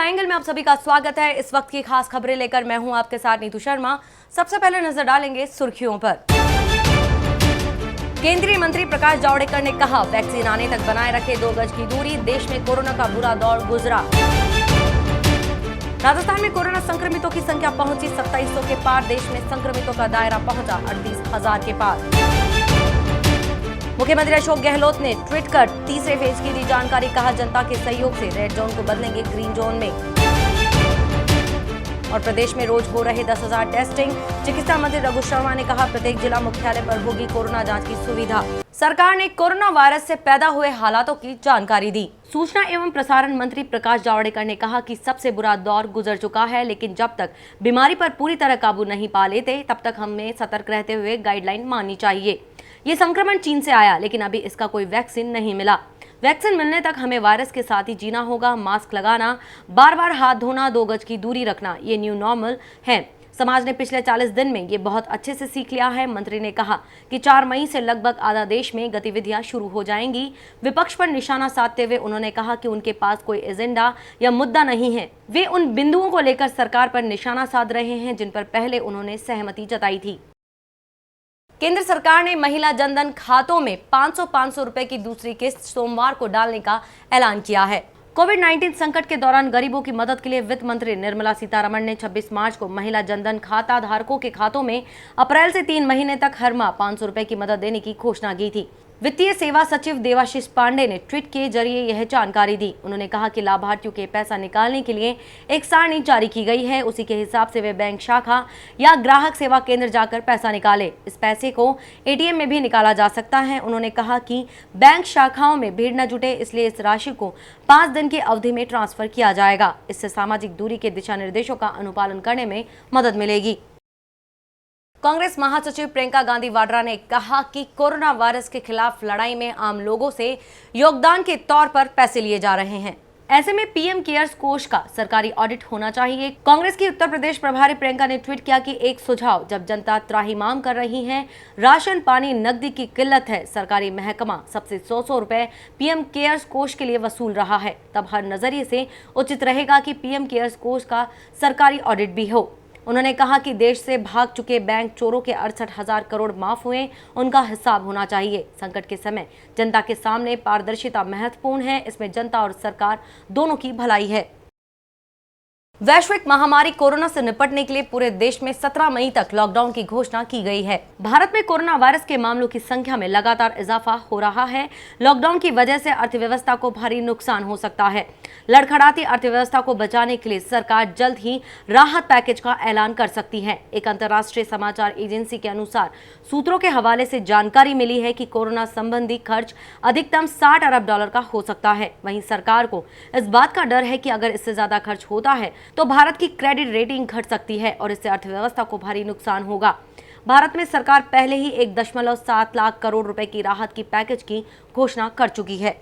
Angle में आप सभी का स्वागत है। इस वक्त की खास खबरें लेकर मैं हूं आपके साथ नीतू शर्मा। सबसे पहले नजर डालेंगे सुर्खियों पर। केंद्रीय मंत्री प्रकाश जावड़ेकर ने कहा, वैक्सीन आने तक बनाए रखे 2 गज की दूरी। देश में कोरोना का बुरा दौर गुजरा। राजस्थान में कोरोना संक्रमितों की संख्या पहुंची 2700 के पार। देश में संक्रमितों का दायरा पहुंचा 38,000 के पार। मुख्यमंत्री अशोक गहलोत ने ट्वीट कर तीसरे फेज की दी जानकारी। कहा, जनता के सहयोग से रेड जोन को बदलेंगे ग्रीन जोन में। और प्रदेश में रोज हो रहे 10,000 टेस्टिंग। चिकित्सा मंत्री रघु शर्मा ने कहा, प्रत्येक जिला मुख्यालय पर होगी कोरोना जांच की सुविधा। सरकार ने कोरोना वायरस से पैदा हुए हालातों की जानकारी दी। सूचना एवं प्रसारण मंत्री प्रकाश जावड़ेकर ने कहा कि सबसे बुरा दौर गुजर चुका है, लेकिन जब तक बीमारी पर पूरी तरह काबू नहीं पा लेते तब तक हमें सतर्क रहते हुए गाइडलाइन माननी चाहिए। ये संक्रमण चीन से आया, लेकिन अभी इसका कोई वैक्सीन नहीं मिला। वैक्सीन मिलने तक हमें वायरस के साथ ही जीना होगा। मास्क लगाना, बार बार हाथ धोना, 2 गज की दूरी रखना, ये न्यू नॉर्मल है। समाज ने पिछले 40 दिन में ये बहुत अच्छे से सीख लिया है। मंत्री ने कहा कि 4 मई से लगभग आधा देश में गतिविधियां शुरू हो जाएंगी। विपक्ष पर निशाना साधते हुए उन्होंने कहा कि उनके पास कोई एजेंडा या मुद्दा नहीं है। वे उन बिंदुओं को लेकर सरकार पर निशाना साध रहे हैं जिन पर पहले उन्होंने सहमति जताई थी। केंद्र सरकार ने महिला जनधन खातों में 500 रुपए की दूसरी किस्त सोमवार को डालने का ऐलान किया है। कोविड-19 संकट के दौरान गरीबों की मदद के लिए वित्त मंत्री निर्मला सीतारमण ने 26 मार्च को महिला जनधन खाता धारकों के खातों में अप्रैल से 3 महीने तक हर माह 500 रुपए की मदद देने की घोषणा की थी। वित्तीय सेवा सचिव देवाशीष पांडे ने ट्वीट के जरिए यह जानकारी दी। उन्होंने कहा कि लाभार्थियों के पैसा निकालने के लिए एक सारणी जारी की गई है। उसी के हिसाब से वे बैंक शाखा या ग्राहक सेवा केंद्र जाकर पैसा निकाले। इस पैसे को एटीएम में भी निकाला जा सकता है। उन्होंने कहा कि बैंक शाखाओं में भीड़ न जुटे, इसलिए इस राशि को 5 दिन की अवधि में ट्रांसफर किया जाएगा। इससे सामाजिक दूरी के दिशा निर्देशों का अनुपालन करने में मदद मिलेगी। कांग्रेस महासचिव प्रियंका गांधी वाड्रा ने कहा कि कोरोना वायरस के खिलाफ लड़ाई में आम लोगों से योगदान के तौर पर पैसे लिए जा रहे हैं। ऐसे में पीएम केयर्स कोष का सरकारी ऑडिट होना चाहिए। कांग्रेस की उत्तर प्रदेश प्रभारी प्रियंका ने ट्वीट किया कि एक सुझाव, जब जनता त्राहिमाम कर रही है, राशन पानी नकदी की किल्लत है, सरकारी महकमा सबसे 100 रुपए पीएम केयर्स कोष के लिए वसूल रहा है, तब हर नजरिए से उचित रहेगा कि पीएम केयर्स कोष का सरकारी ऑडिट भी हो। उन्होंने कहा कि देश से भाग चुके बैंक चोरों के 68,000 करोड़ माफ हुए, उनका हिसाब होना चाहिए। संकट के समय जनता के सामने पारदर्शिता महत्वपूर्ण है। इसमें जनता और सरकार दोनों की भलाई है। वैश्विक महामारी कोरोना से निपटने के लिए पूरे देश में 17 मई तक लॉकडाउन की घोषणा की गई है। भारत में कोरोना वायरस के मामलों की संख्या में लगातार इजाफा हो रहा है। लॉकडाउन की वजह से अर्थव्यवस्था को भारी नुकसान हो सकता है। लड़खड़ाती अर्थव्यवस्था को बचाने के लिए सरकार जल्द ही राहत पैकेज का ऐलान कर सकती है। एक अंतर्राष्ट्रीय समाचार एजेंसी के अनुसार सूत्रों के हवाले से जानकारी मिली है कि कोरोना संबंधी खर्च अधिकतम $60 अरब का हो सकता है। वहीं सरकार को इस बात का डर है कि अगर इससे ज्यादा खर्च होता है तो भारत की क्रेडिट रेटिंग घट सकती है और इससे अर्थव्यवस्था को भारी नुकसान होगा। भारत में सरकार पहले ही 1.7 लाख करोड़ रुपए की राहत की पैकेज की घोषणा कर चुकी है।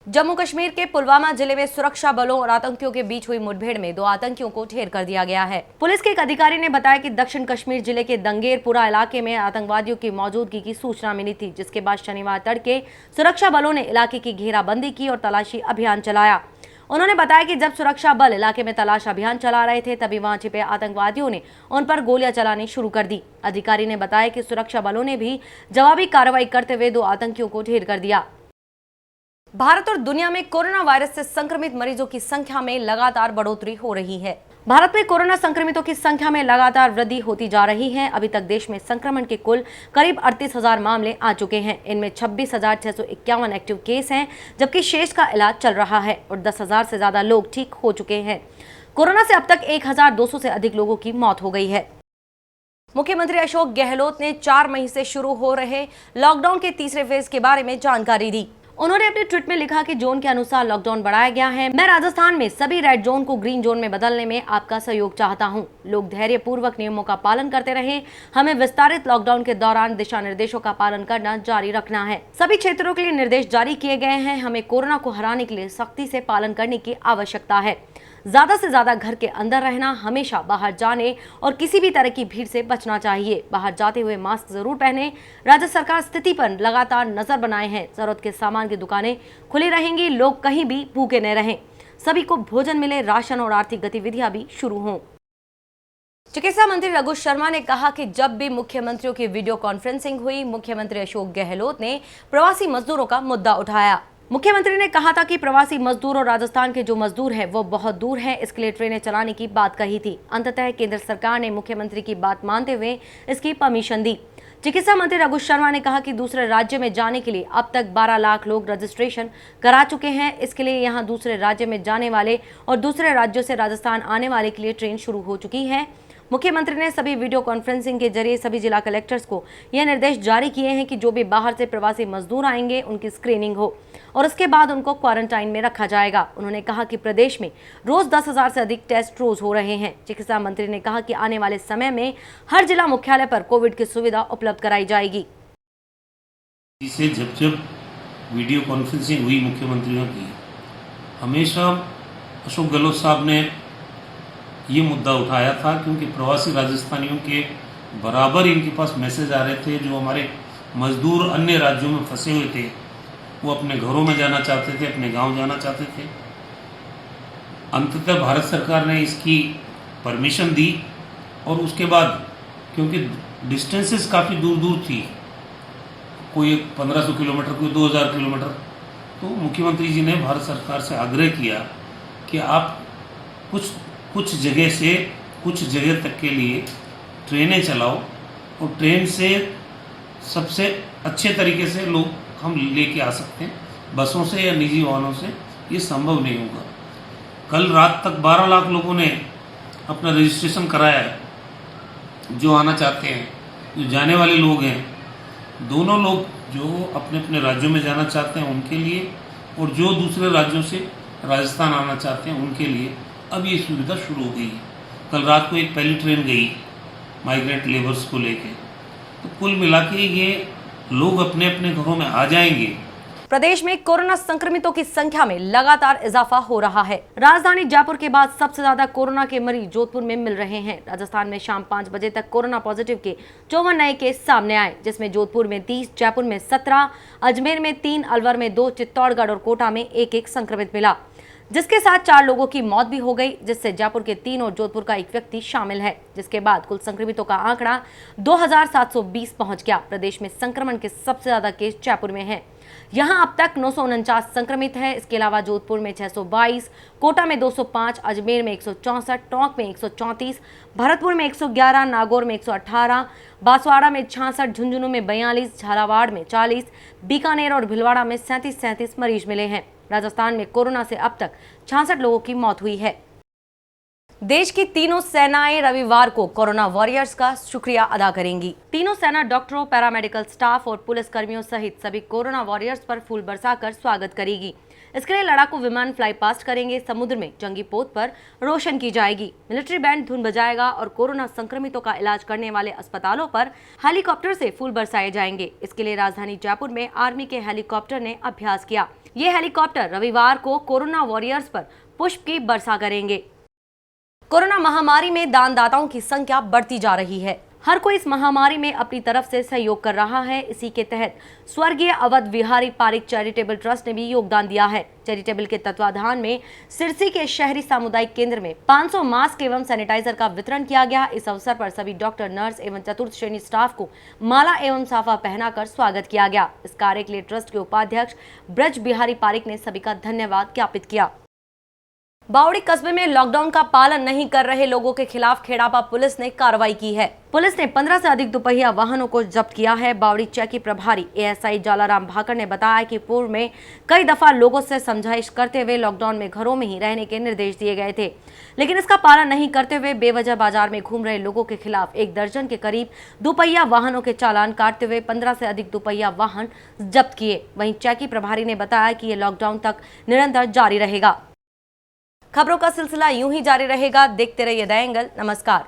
जम्मू कश्मीर के पुलवामा जिले में सुरक्षा बलों और आतंकियों के बीच हुई मुठभेड़ में 2 आतंकियों को ढेर कर दिया गया है। पुलिस के एक अधिकारी ने बताया कि दक्षिण कश्मीर जिले के दंगेरपुरा इलाके में आतंकवादियों की मौजूदगी की सूचना मिली थी, जिसके बाद शनिवार तड़के सुरक्षा बलों ने इलाके की घेराबंदी की और तलाशी अभियान चलाया। उन्होंने बताया कि जब सुरक्षा बल इलाके में तलाश अभियान चला रहे थे, तभी वहां छिपे आतंकवादियों ने उन पर गोलियां चलानी शुरू कर दी। अधिकारी ने बताया कि सुरक्षा बलों ने भी जवाबी कार्रवाई करते हुए 2 आतंकियों को ढेर कर दिया। भारत और दुनिया में कोरोना वायरस से संक्रमित मरीजों की संख्या में लगातार बढ़ोतरी हो रही है। भारत में कोरोना संक्रमितों की संख्या में लगातार वृद्धि होती जा रही है। अभी तक देश में संक्रमण के कुल करीब 38,000 मामले आ चुके हैं। इनमें 26,651 एक्टिव केस हैं, जबकि शेष का इलाज चल रहा है और 10,000 से ज्यादा लोग ठीक हो चुके हैं। कोरोना से अब तक 1,200 से अधिक लोगों की मौत हो गई है। मुख्यमंत्री अशोक गहलोत ने 4 मई से शुरू हो रहे लॉकडाउन के तीसरे फेज के बारे में जानकारी दी। उन्होंने अपने ट्वीट में लिखा कि जोन के अनुसार लॉकडाउन बढ़ाया गया है। मैं राजस्थान में सभी रेड जोन को ग्रीन जोन में बदलने में आपका सहयोग चाहता हूं। लोग धैर्यपूर्वक नियमों का पालन करते रहें। हमें विस्तारित लॉकडाउन के दौरान दिशा निर्देशों का पालन करना जारी रखना है। सभी क्षेत्रों के लिए निर्देश जारी किए गए हैं। हमें कोरोना को हराने के लिए सख्ती से पालन करने की आवश्यकता है। ज्यादा से ज्यादा घर के अंदर रहना, हमेशा बाहर जाने और किसी भी तरह की भीड़ से बचना चाहिए। बाहर जाते हुए मास्क जरूर पहने। राज्य सरकार स्थिति पर लगातार नजर बनाए हैं। जरूरत के सामान की दुकानें खुली रहेंगी। लोग कहीं भी भूखे न रहें। सभी को भोजन मिले, राशन और आर्थिक गतिविधियां भी शुरू हों। चिकित्सा मंत्री रघु शर्मा ने कहा कि जब भी मुख्यमंत्रियों की वीडियो कॉन्फ्रेंसिंग हुई, मुख्यमंत्री अशोक गहलोत ने प्रवासी मजदूरों का मुद्दा उठाया। मुख्यमंत्री ने कहा था कि प्रवासी मजदूर और राजस्थान के जो मजदूर हैं वो बहुत दूर हैं, इसके लिए ट्रेनें चलाने की बात कही थी। अंततः केंद्र सरकार ने मुख्यमंत्री की बात मानते हुए इसकी परमिशन दी। चिकित्सा मंत्री रघु शर्मा ने कहा कि दूसरे राज्य में जाने के लिए अब तक 12 लाख लोग रजिस्ट्रेशन करा चुके हैं। इसके लिए यहां दूसरे राज्य में जाने वाले और दूसरे राज्यों से राजस्थान आने वाले के लिए ट्रेन शुरू हो चुकी है। मुख्यमंत्री ने सभी वीडियो कॉन्फ्रेंसिंग के जरिए सभी जिला कलेक्टर्स को यह निर्देश जारी किए हैं कि जो भी बाहर से प्रवासी मजदूर आएंगे उनकी स्क्रीनिंग हो और उसके बाद उनको क्वारंटाइन में रखा जाएगा। उन्होंने कहा कि प्रदेश में रोज 10,000 से अधिक टेस्ट रोज हो रहे हैं। चिकित्सा मंत्री ने कहा कि आने वाले समय में हर जिला मुख्यालय पर कोविड की सुविधा उपलब्ध कराई जाएगी। इसे जब वीडियो कॉन्फ्रेंसिंग हुई मुख्यमंत्रियों की, हमेशा अशोक गहलोत साहब ने ये मुद्दा उठाया था, क्योंकि प्रवासी राजस्थानियों के बराबर इनके पास मैसेज आ रहे थे। जो हमारे मजदूर अन्य राज्यों में फंसे हुए थे वो अपने घरों में जाना चाहते थे, अपने गांव जाना चाहते थे। अंततः भारत सरकार ने इसकी परमिशन दी और उसके बाद, क्योंकि डिस्टेंसेस काफ़ी दूर दूर थी, कोई 1500 किलोमीटर, कोई 2000 किलोमीटर, तो मुख्यमंत्री जी ने भारत सरकार से आग्रह किया कि आप कुछ जगह से कुछ जगह तक के लिए ट्रेनें चलाओ और ट्रेन से सबसे अच्छे तरीके से लोग हम लेके आ सकते हैं। बसों से या निजी वाहनों से ये संभव नहीं होगा। कल रात तक 12 लाख लोगों ने अपना रजिस्ट्रेशन कराया है। जो आना चाहते हैं, जो जाने वाले लोग हैं, दोनों लोग जो अपने अपने राज्यों में जाना चाहते हैं उनके लिए और जो दूसरे राज्यों से राजस्थान आना चाहते हैं उनके लिए अब ये सुविधा शुरू हो गई है। कल रात को एक पहली ट्रेन गई माइग्रेंट लेबर्स को लेके, तो कुल मिला के ये लोग अपने अपने घरों में आ जाएंगे। प्रदेश में कोरोना संक्रमितों की संख्या में लगातार इजाफा हो रहा है। राजधानी जयपुर के बाद सबसे ज्यादा कोरोना के मरीज जोधपुर में मिल रहे हैं। राजस्थान में शाम 5 बजे तक कोरोना पॉजिटिव के 54 नए केस सामने आए, जिसमें जोधपुर में 30, जयपुर में 17, अजमेर में 3, अलवर में 2, चित्तौड़गढ़ और कोटा में 1-1 संक्रमित मिला, जिसके साथ 4 लोगों की मौत भी हो गई, जिससे जयपुर के 3 और जोधपुर का 1 व्यक्ति शामिल है। जिसके बाद कुल संक्रमितों का आंकड़ा 2720 पहुंच गया। प्रदेश में संक्रमण के सबसे ज्यादा केस जयपुर में हैं। यहां अब तक 949 संक्रमित हैं। इसके अलावा जोधपुर में 622, कोटा में 205, अजमेर में 164, टोंक में 134, भरतपुर में 111, नागौर में 118, बांसवाड़ा में 66, झुंझुनू में 42, झालावाड़ में 40, बीकानेर और भीलवाड़ा में 37 मरीज मिले हैं। राजस्थान में कोरोना से अब तक 66 लोगों की मौत हुई है। देश की तीनों सेनाएं रविवार को कोरोना वॉरियर्स का शुक्रिया अदा करेंगी। तीनों सेना डॉक्टरों, पैरामेडिकल स्टाफ और पुलिस कर्मियों सहित सभी कोरोना वॉरियर्स पर फूल बरसाकर स्वागत करेगी। इसके लिए लड़ाकू विमान फ्लाई पास्ट करेंगे। समुद्र में जंगी पोत पर रोशन की जाएगी। मिलिट्री बैंड धुन बजाएगा और कोरोना संक्रमितों का इलाज करने वाले अस्पतालों पर हेलीकॉप्टर से फूल बरसाए जाएंगे। इसके लिए राजधानी जयपुर में आर्मी के हेलीकॉप्टर ने अभ्यास किया। ये हेलीकॉप्टर रविवार को कोरोना वॉरियर्स पर पुष्प की वर्षा करेंगे। कोरोना महामारी में दानदाताओं की संख्या बढ़ती जा रही है। हर कोई इस महामारी में अपनी तरफ से सहयोग कर रहा है। इसी के तहत स्वर्गीय अवध बिहारी पारिक चैरिटेबल ट्रस्ट ने भी योगदान दिया है। चैरिटेबल के तत्वाधान में सिरसी के शहरी सामुदायिक केंद्र में 500 मास्क एवं सैनिटाइजर का वितरण किया गया। इस अवसर पर सभी डॉक्टर, नर्स एवं चतुर्थ श्रेणी स्टाफ को माला एवं साफा पहनाकर स्वागत किया गया। इस कार्य के लिए ट्रस्ट के उपाध्यक्ष ब्रज बिहारी पारिक ने सभी का धन्यवाद ज्ञापित किया। बावड़ी कस्बे में लॉकडाउन का पालन नहीं कर रहे लोगों के खिलाफ खेड़ापा पुलिस ने कार्रवाई की है। पुलिस ने 15 से अधिक दुपहिया वाहनों को जब्त किया है। बावड़ी चौकी प्रभारी एएसआई जालाराम भाकर ने बताया कि पूर्व में कई दफा लोगों से समझाइश करते हुए लॉकडाउन में घरों में ही रहने के निर्देश दिए गए थे, लेकिन इसका पालन नहीं करते हुए बेवजह बाजार में घूम रहे लोगों के खिलाफ 1 दर्जन के करीब दुपहिया वाहनों के चालान काटते हुए 15 से अधिक दुपहिया वाहन जब्त किए। वहीं चौकी प्रभारी ने बताया कि ये लॉकडाउन तक निरंतर जारी रहेगा। खबरों का सिलसिला यूं ही जारी रहेगा। देखते रहिए द एंगल। नमस्कार।